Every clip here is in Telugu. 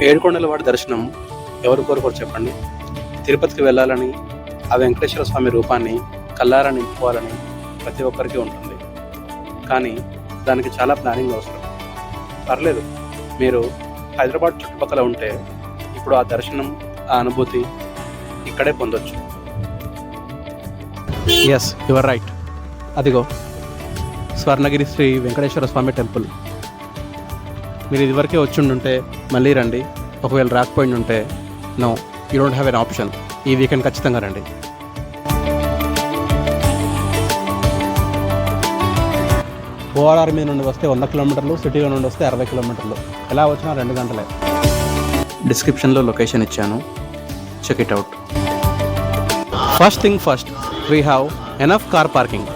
ఏడుకొండల వాడి దర్శనం ఎవరు కోరుకోరు చెప్పండి. తిరుపతికి వెళ్ళాలని, ఆ వెంకటేశ్వర స్వామి రూపాన్ని కళ్ళారా నింపుకోవాలని ప్రతి ఒక్కరికి ఉంటుంది. కానీ దానికి చాలా ప్లానింగ్ అవసరం. పర్లేదు, మీరు హైదరాబాద్ చుట్టుపక్కల ఉంటే ఇప్పుడు ఆ దర్శనం, ఆ అనుభూతి ఇక్కడే పొందొచ్చు. Yes, your right. అదిగో స్వర్ణగిరి శ్రీ వెంకటేశ్వర స్వామి టెంపుల్. మీరు ఇదివరకే వచ్చి మళ్ళీ రండి. ఒకవేళ రాకపోయి ఉంటే no, you don't have an option. ఈ వీకెండ్ ఖచ్చితంగా రండి. ఓఆర్ఆర్ మీద నుండి వస్తే 100 కిలోమీటర్లు, సిటీలో నుండి వస్తే 60 కిలోమీటర్లు. ఎలా వచ్చినా 2 గంటలే. డిస్క్రిప్షన్లో లొకేషన్ ఇచ్చాను, check it out. First thing first, we have enough car parking.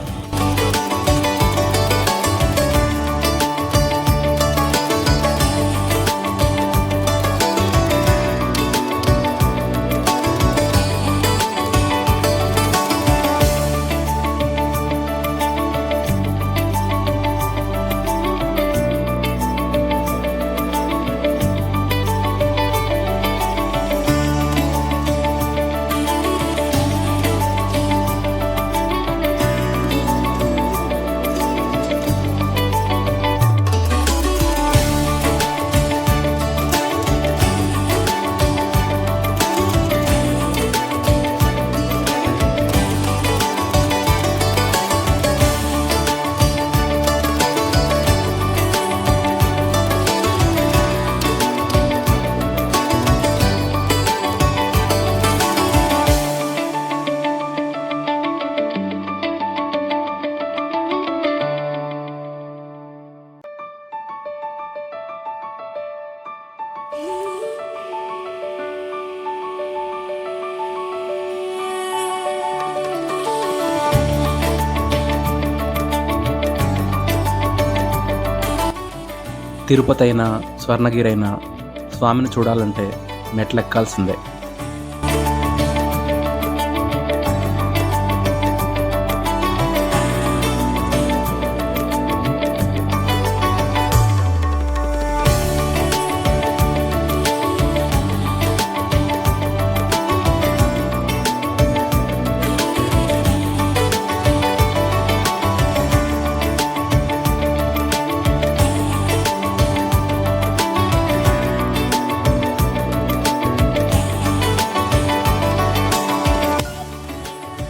Tirupati అయినా స్వర్ణగిరి అయినా స్వామిని చూడాలంటే మెట్లెక్కాల్సిందే.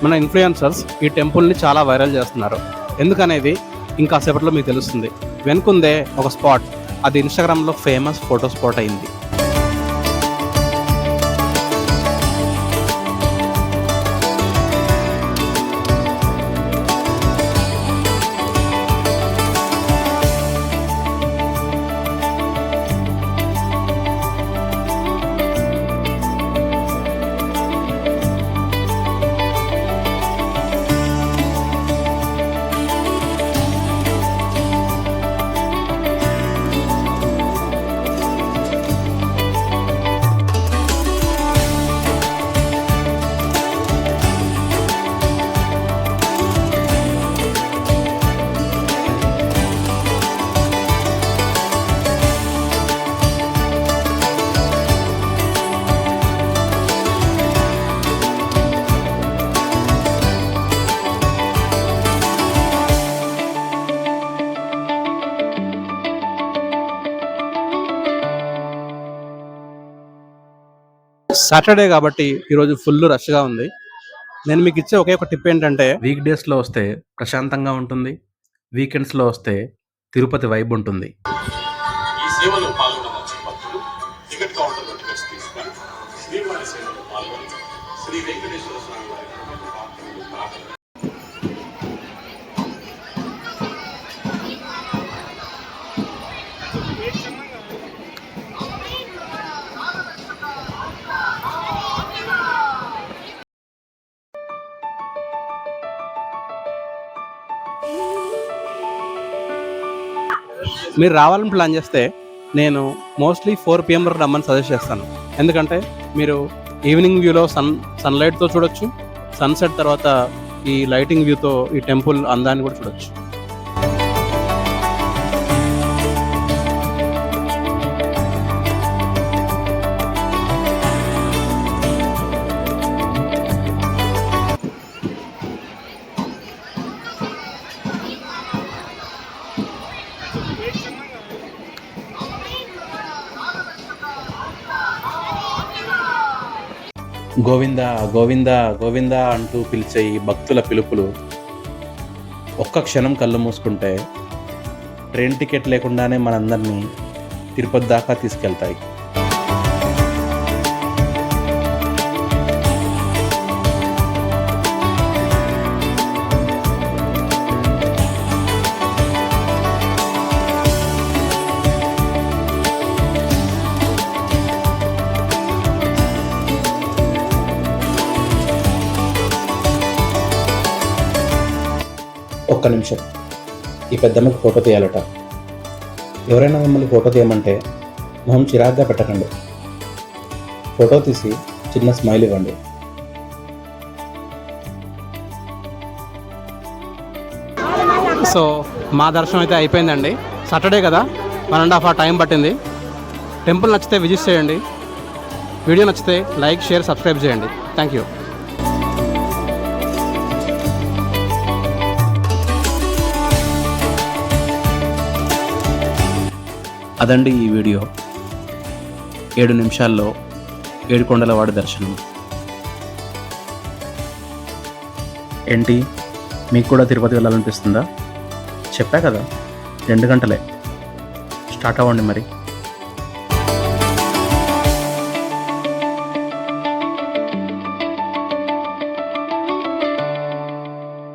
మన ఇన్ఫ్లుయెన్సర్స్ ఈ టెంపుల్ని చాలా వైరల్ చేస్తున్నారు. ఎందుకనేది ఇంకా సేపట్లో మీకు తెలుస్తుంది. వెనుకుందే ఒక స్పాట్, అది ఇన్స్టాగ్రామ్లో ఫేమస్ ఫోటో స్పాట్ అయింది. సాటర్డే కాబట్టి ఈరోజు ఫుల్ రష్గా ఉంది. నేను మీకు ఇచ్చే ఒకే ఒక టిప్ ఏంటంటే, వీక్ డేస్లో వస్తే ప్రశాంతంగా ఉంటుంది, వీకెండ్స్లో వస్తే తిరుపతి వైబ్ ఉంటుంది. ఈ సేవలో పాల్గొనవలసిన భక్తులు టికెట్ కౌంటర్లో టికెట్స్ తీసుకొని శ్రీవారి సేవలో పాల్గొని శ్రీ వెంకటేశ్వర స్వామి వారి ప్రార్థనలు. మీరు రావాలని ప్లాన్ చేస్తే నేను మోస్ట్లీ 4 PM వరకు రమ్మని సజెస్ట్ చేస్తాను. ఎందుకంటే మీరు ఈవినింగ్ వ్యూలో సన్లైట్తో చూడొచ్చు, సన్సెట్ తర్వాత ఈ లైటింగ్ వ్యూతో ఈ టెంపుల్ అందాన్ని కూడా చూడొచ్చు. గోవింద గోవింద గోవింద అంటూ పిలిచే ఈ భక్తుల పిలుపులు ఒక్క క్షణం కళ్ళు మూసుకుంటే ట్రైన్ టికెట్ లేకుండానే మనందరినీ తిరుపతి దాకా తీసుకెళ్తాయి. ఒక్క నిమిషం, ఈ పెద్దమ్మకి ఫోటో తీయాలట. ఎవరైనా మిమ్మల్ని ఫోటో తీయమంటే మొహం చిరాగ్గా పెట్టకండి. ఫోటో తీసి చిన్న స్మైల్ ఇవ్వండి. సో మా దర్శనం అయితే అయిపోయిందండి. సాటర్డే కదా, 1.5 hour టైం పట్టింది. టెంపుల్ నచ్చితే విజిట్ చేయండి. వీడియో నచ్చితే లైక్, షేర్, సబ్స్క్రైబ్ చేయండి. Thank you. అదండి ఈ వీడియో. 7 నిమిషాల్లో 7 కొండలవాడి దర్శనం. ఏంటి, మీకు కూడా తిరుపతి వెళ్ళాలనిపిస్తుందా? చెప్పా కదా, 2 గంటలే. స్టార్ట్ అవ్వండి మరి.